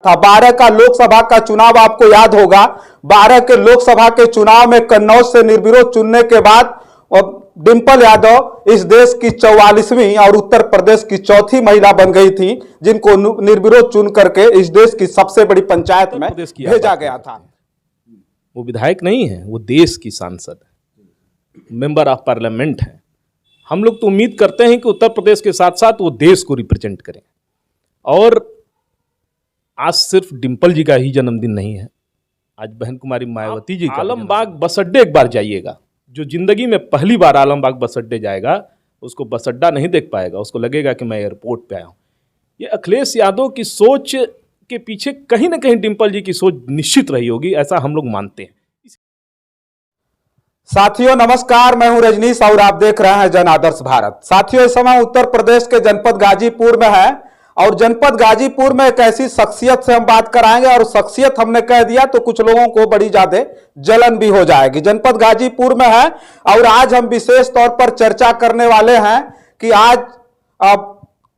था। 12 का लोकसभा का चुनाव आपको याद होगा। 12 के लोकसभा के चुनाव में कन्नौज से निर्विरोध चुनने के बाद डिंपल यादव इस देश की 44वीं और उत्तर प्रदेश की चौथी महिला बन गई थी जिनको निर्विरोध चुन करके इस देश की सबसे बड़ी पंचायत में भेजा गया था। वो विधायक नहीं है, वो देश की सांसद है, मेंबर ऑफ पार्लियामेंट है। हम लोग तो उम्मीद करते हैं कि उत्तर प्रदेश के साथ साथ वो देश को रिप्रेजेंट करें। और आज सिर्फ डिंपल जी का ही जन्मदिन नहीं है, आज बहन कुमारी मायावती जी का। आलमबाग बस अड्डे एक बार जाइएगा, जो जिंदगी में पहली बार आलमबाग बस अड्डे जाएगा उसको बस अड्डा नहीं देख पाएगा, उसको लगेगा कि मैं एयरपोर्ट पे आया हूँ। ये अखिलेश यादव की सोच के पीछे कहीं ना कहीं डिंपल जी की सोच निश्चित रही होगी, ऐसा हम लोग मानते हैं। साथियों नमस्कार, मैं हूं रजनीश और आप देख रहे हैं जन आदर्श भारत। साथियों इस समय उत्तर प्रदेश के जनपद गाजीपुर में है और जनपद गाजीपुर में एक ऐसी शख्सियत से हम बात कराएंगे और शख्सियत हमने कह दिया तो कुछ लोगों को बड़ी ज्यादा जलन भी हो जाएगी। जनपद गाजीपुर में है और आज हम विशेष तौर पर चर्चा करने वाले हैं कि आज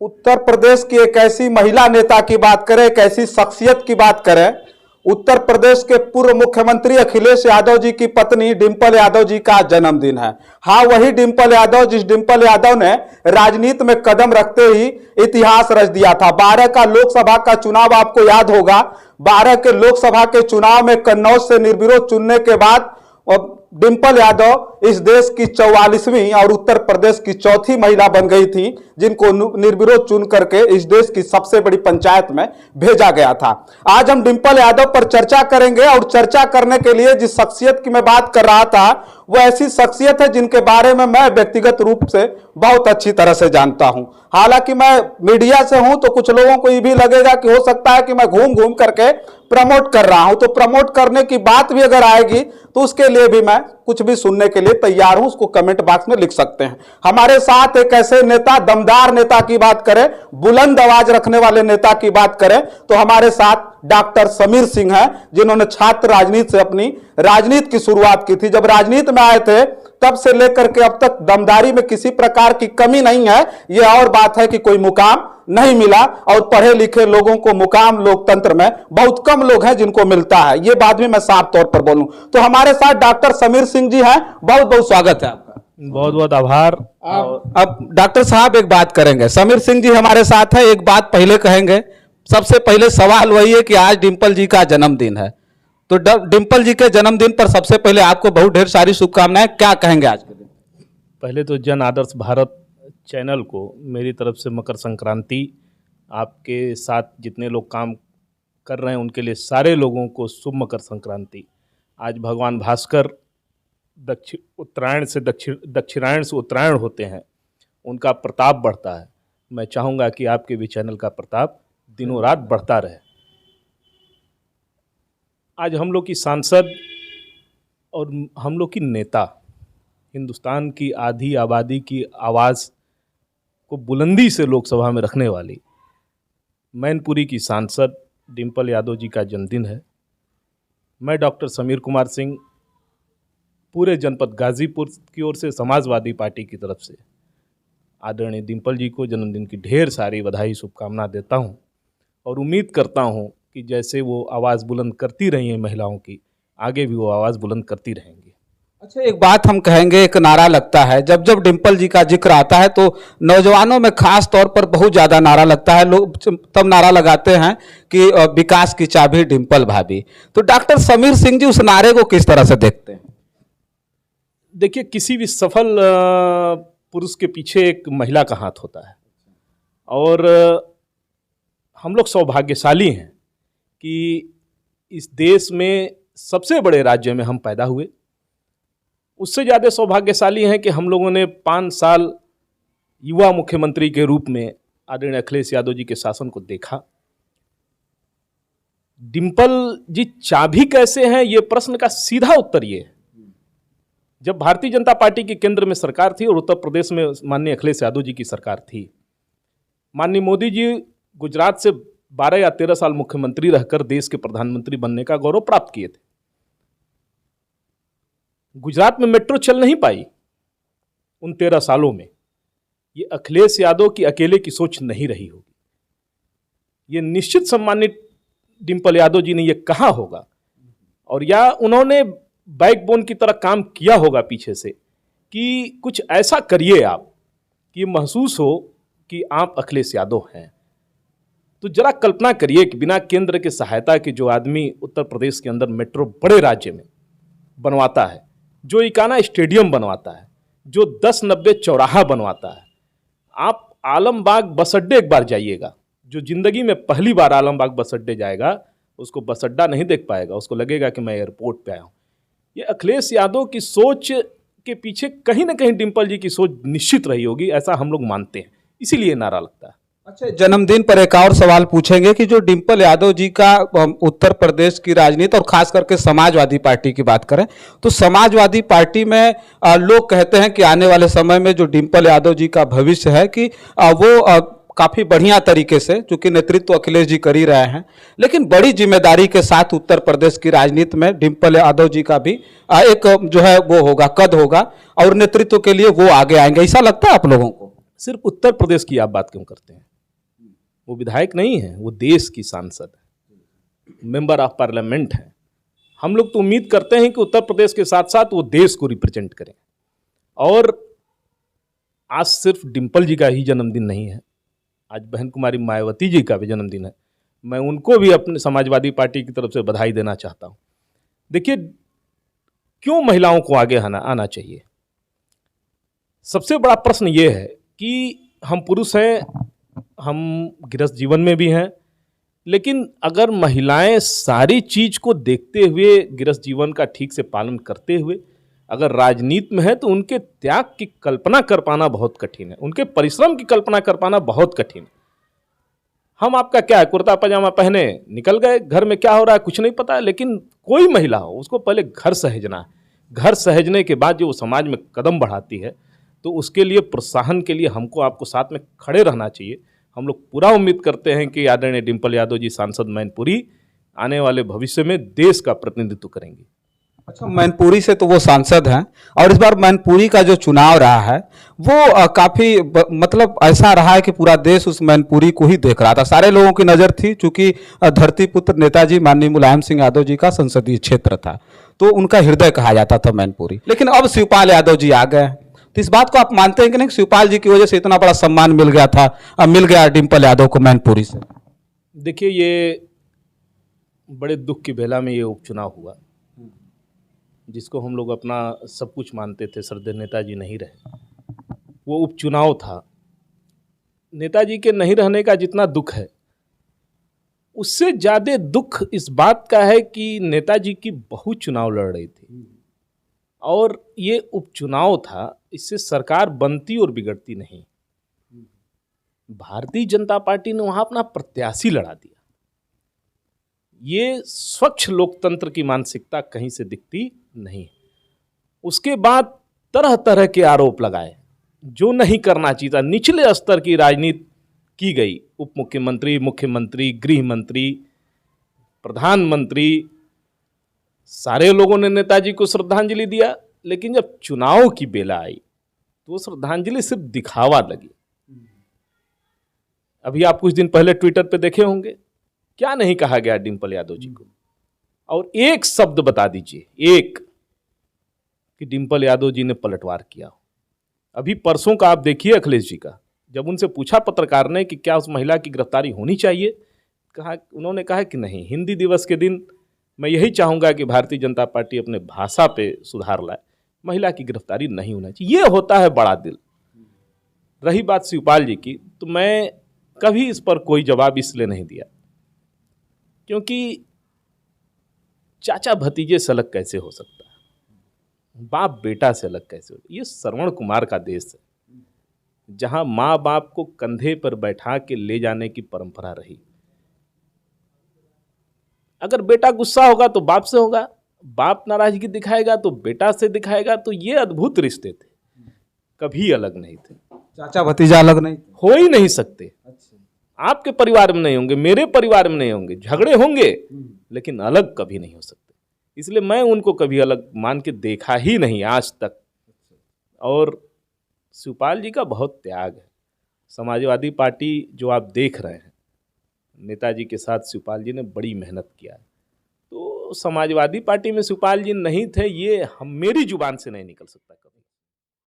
उत्तर प्रदेश की एक ऐसी महिला नेता की बात करें, एक ऐसी शख्सियत की बात करें। उत्तर प्रदेश के पूर्व मुख्यमंत्री अखिलेश यादव जी की पत्नी डिंपल यादव जी का जन्मदिन है। हाँ, वही डिंपल यादव जिस डिंपल यादव ने राजनीति में कदम रखते ही इतिहास रच दिया था। 12 का लोकसभा का चुनाव आपको याद होगा। 12 के लोकसभा के चुनाव में कन्नौज से निर्विरोध चुनने के बाद डिंपल यादव इस देश की 44वीं और उत्तर प्रदेश की चौथी महिला बन गई थी जिनको निर्विरोध चुन करके इस देश की सबसे बड़ी पंचायत में भेजा गया था। आज हम डिंपल यादव पर चर्चा करेंगे और चर्चा करने के लिए जिस शख्सियत की मैं बात कर रहा था वो ऐसी शख्सियत है जिनके बारे में मैं व्यक्तिगत रूप से बहुत अच्छी तरह से जानता हूं। हालांकि मैं मीडिया से हूं तो कुछ लोगों को ये भी लगेगा कि हो सकता है कि मैं घूम घूम करके प्रमोट कर रहा हूं, तो प्रमोट करने की बात भी अगर आएगी तो उसके लिए भी मैं कुछ भी सुनने के लिए तैयार हूं, उसको कमेंट बॉक्स में लिख सकते हैं। हमारे साथ एक ऐसे नेता, दमदार नेता की बात करें, बुलंद आवाज रखने वाले नेता की बात करें तो हमारे साथ डॉक्टर समीर सिंह हैं जिन्होंने छात्र राजनीति से अपनी राजनीति की शुरुआत की थी। जब राजनीति में आए थे तब से लेकर के अब तक दमदारी में किसी प्रकार की कमी नहीं है। यह और बात है कि कोई मुकाम नहीं मिला और पढ़े लिखे लोगों को मुकाम लोकतंत्र में बहुत कम लोग हैं जिनको मिलता है, यह बात भी मैं साफ तौर पर बोलूं तो हमारे साथ डॉक्टर समीर सिंह जी हैं। बहुत बहुत स्वागत है आपका। बहुत बहुत आभार। अब डॉक्टर साहब एक बात करेंगे, समीर सिंह जी हमारे साथ है, एक बात पहले कहेंगे। सबसे पहले सवाल वही है कि आज डिंपल जी का जन्मदिन है, तो डिंपल जी के जन्मदिन पर सबसे पहले आपको बहुत ढेर सारी शुभकामनाएं। क्या कहेंगे आज के दिन? पहले तो जन आदर्श भारत चैनल को मेरी तरफ से मकर संक्रांति, आपके साथ जितने लोग काम कर रहे हैं उनके लिए सारे लोगों को शुभ मकर संक्रांति। आज भगवान भास्कर दक्षिणायन से उत्तरायण होते हैं, उनका प्रताप बढ़ता है। मैं चाहूँगा कि आपके भी चैनल का प्रताप दिनों रात बढ़ता रहे। आज हम लोग की सांसद और हम लोग की नेता, हिंदुस्तान की आधी आबादी की आवाज़ को बुलंदी से लोकसभा में रखने वाली मैनपुरी की सांसद डिंपल यादव जी का जन्मदिन है। मैं डॉक्टर समीर कुमार सिंह पूरे जनपद गाजीपुर की ओर से समाजवादी पार्टी की तरफ से आदरणीय डिंपल जी को जन्मदिन की ढेर सारी बधाई शुभकामना देता हूं और उम्मीद करता हूं कि जैसे वो आवाज़ बुलंद करती रही हैं महिलाओं की, आगे भी वो आवाज़ बुलंद करती रहेंगी। अच्छा, एक बात हम कहेंगे, एक नारा लगता है जब जब डिंपल जी का जिक्र आता है तो नौजवानों में खास तौर पर बहुत ज्यादा नारा लगता है। लोग तब नारा लगाते हैं कि विकास की चाबी डिंपल भाभी। तो डॉक्टर समीर सिंह जी उस नारे को किस तरह से देखते हैं? देखिए, किसी भी सफल पुरुष के पीछे एक महिला का हाथ होता है और हम लोग सौभाग्यशाली हैं कि इस देश में सबसे बड़े राज्य में हम पैदा हुए। उससे ज़्यादा सौभाग्यशाली हैं कि हम लोगों ने 5 साल युवा मुख्यमंत्री के रूप में आदरणीय अखिलेश यादव जी के शासन को देखा। डिंपल जी चाबी कैसे हैं, ये प्रश्न का सीधा उत्तर ये है, जब भारतीय जनता पार्टी की केंद्र में सरकार थी और उत्तर प्रदेश में माननीय अखिलेश यादव जी की सरकार थी, माननीय मोदी जी गुजरात से 12 या 13 साल मुख्यमंत्री रहकर देश के प्रधानमंत्री बनने का गौरव प्राप्त किए थे। गुजरात में मेट्रो चल नहीं पाई उन 13 सालों में, ये अखिलेश यादव की अकेले की सोच नहीं रही होगी। ये निश्चित सम्मानित डिम्पल यादव जी ने ये कहा होगा, और या उन्होंने बैकबोन की तरह काम किया होगा पीछे से कि कुछ ऐसा करिए आप कि महसूस हो कि आप अखिलेश यादव हैं। तो जरा कल्पना करिए कि बिना केंद्र की सहायता के जो आदमी उत्तर प्रदेश के अंदर मेट्रो बड़े राज्य में बनवाता है, जो इकाना स्टेडियम बनवाता है, जो 10-90 चौराहा बनवाता है। आप आलमबाग बस अड्डे एक बार जाइएगा, जो जिंदगी में पहली बार आलमबाग बस अड्डे जाएगा उसको बस अड्डा नहीं देख पाएगा, उसको लगेगा कि मैं एयरपोर्ट पे आया हूँ। ये अखिलेश यादव की सोच के पीछे कहीं ना कहीं डिम्पल जी की सोच निश्चित रही होगी, ऐसा हम लोग मानते हैं, इसीलिए नारा लगता है। अच्छा, जन्मदिन पर एक और सवाल पूछेंगे कि जो डिम्पल यादव जी का उत्तर प्रदेश की राजनीति और खास करके समाजवादी पार्टी की बात करें तो समाजवादी पार्टी में लोग कहते हैं कि आने वाले समय में जो डिम्पल यादव जी का भविष्य है कि वो काफी बढ़िया तरीके से, चूंकि नेतृत्व अखिलेश जी कर ही रहे हैं, लेकिन बड़ी जिम्मेदारी के साथ उत्तर प्रदेश की राजनीति में डिम्पल यादव जी का भी एक जो है वो होगा, कद होगा और नेतृत्व के लिए वो आगे आएंगे, ऐसा लगता है आप लोगों को? सिर्फ उत्तर प्रदेश की आप बात क्यों करते हैं? वो विधायक नहीं है, वो देश की सांसद है, मेंबर ऑफ पार्लियामेंट है। हम लोग तो उम्मीद करते हैं कि उत्तर प्रदेश के साथ साथ वो देश को रिप्रेजेंट करें। और आज सिर्फ डिम्पल जी का ही जन्मदिन नहीं है, आज बहन कुमारी मायावती जी का भी जन्मदिन है। मैं उनको भी अपने समाजवादी पार्टी की तरफ से बधाई देना चाहता हूँ। देखिए, क्यों महिलाओं को आगे आना चाहिए? सबसे बड़ा प्रश्न ये है कि हम पुरुष हैं, हम गृहस्थ जीवन में भी हैं, लेकिन अगर महिलाएं सारी चीज को देखते हुए, गृहस्थ जीवन का ठीक से पालन करते हुए अगर राजनीति में है, तो उनके त्याग की कल्पना कर पाना बहुत कठिन है, उनके परिश्रम की कल्पना कर पाना बहुत कठिन है। हम आपका क्या है, कुर्ता पजामा पहने निकल गए, घर में क्या हो रहा है कुछ नहीं पता, लेकिन कोई महिला हो उसको पहले घर सहेजना है। घर सहेजने के बाद जो वो समाज में कदम बढ़ाती है, तो उसके लिए प्रोत्साहन के लिए हमको आपको साथ में खड़े रहना चाहिए। हम लोग पूरा उम्मीद करते हैं कि आदरणीय डिम्पल यादव जी सांसद मैनपुरी आने वाले भविष्य में देश का प्रतिनिधित्व करेंगे। अच्छा, मैनपुरी से तो वो सांसद हैं और इस बार मैनपुरी का जो चुनाव रहा है वो काफी मतलब ऐसा रहा है कि पूरा देश उस मैनपुरी को ही देख रहा था, सारे लोगों की नजर थी, चूंकि धरती पुत्र नेताजी माननीय मुलायम सिंह यादव जी का संसदीय क्षेत्र था, तो उनका हृदय कहा जाता था मैनपुरी। लेकिन अब शिवपाल यादव जी आ गए, तो इस बात को आप मानते हैं कि नहीं, शिवपाल जी की वजह से इतना बड़ा सम्मान मिल गया था, मिल गया डिम्पल यादव को मैनपुरी से? देखिए, ये बड़े दुख की बेला में ये उपचुनाव हुआ, जिसको हम लोग अपना सब कुछ मानते थे, श्रद्धेय नेताजी नहीं रहे। वो उपचुनाव था। नेताजी के नहीं रहने का जितना दुख है, उससे ज़्यादा दुख इस बात का है कि नेताजी की बहू चुनाव लड़ रही थी और ये उपचुनाव था, इससे सरकार बनती और बिगड़ती नहीं। भारतीय जनता पार्टी ने वहाँ अपना प्रत्याशी लड़ा दिया। ये स्वच्छ लोकतंत्र की मानसिकता कहीं से दिखती नहीं। उसके बाद तरह तरह के आरोप लगाए, जो नहीं करना चाहिए था। निचले स्तर की राजनीति की गई, उप मुख्यमंत्री, मुख्यमंत्री, गृह मंत्री, प्रधानमंत्री, सारे लोगों ने नेताजी को श्रद्धांजलि दिया, लेकिन जब चुनाव की बेला आई तो श्रद्धांजलि सिर्फ दिखावा लगी। अभी आप कुछ दिन पहले ट्विटर पे देखे होंगे, क्या नहीं कहा गया डिम्पल यादव जी को। और एक शब्द बता दीजिए, एक, कि डिम्पल यादव जी ने पलटवार किया। अभी परसों का आप देखिए अखिलेश जी का, जब उनसे पूछा पत्रकार ने कि क्या उस महिला की गिरफ्तारी होनी चाहिए, उन्होंने कहा कि नहीं, हिंदी दिवस के दिन मैं यही चाहूँगा कि भारतीय जनता पार्टी अपने भाषा पे सुधार लाए, महिला की गिरफ्तारी नहीं होना चाहिए। ये होता है बड़ा दिल। रही बात शिवपाल जी की, तो मैं कभी इस पर कोई जवाब इसलिए नहीं दिया क्योंकि चाचा भतीजे से अलग कैसे हो सकता है, बाप बेटा से अलग कैसे हो। ये श्रवण कुमार का देश है, जहां माँ बाप को कंधे पर बैठा के ले जाने की परंपरा रही। अगर बेटा गुस्सा होगा तो बाप से होगा, बाप नाराजगी दिखाएगा तो बेटा से दिखाएगा। तो ये अद्भुत रिश्ते थे, कभी अलग नहीं थे। चाचा भतीजा अलग नहीं हो ही नहीं सकते। आपके परिवार में नहीं होंगे, मेरे परिवार में नहीं होंगे, झगड़े होंगे, लेकिन अलग कभी नहीं हो सकते। इसलिए मैं उनको कभी अलग मान के देखा ही नहीं आज तक। और शिवपाल जी का बहुत त्याग है। समाजवादी पार्टी जो आप देख रहे हैं, नेताजी के साथ शिवपाल जी ने बड़ी मेहनत किया है। तो समाजवादी पार्टी में शिवपाल जी नहीं थे, ये हम मेरी जुबान से नहीं निकल सकता कभी।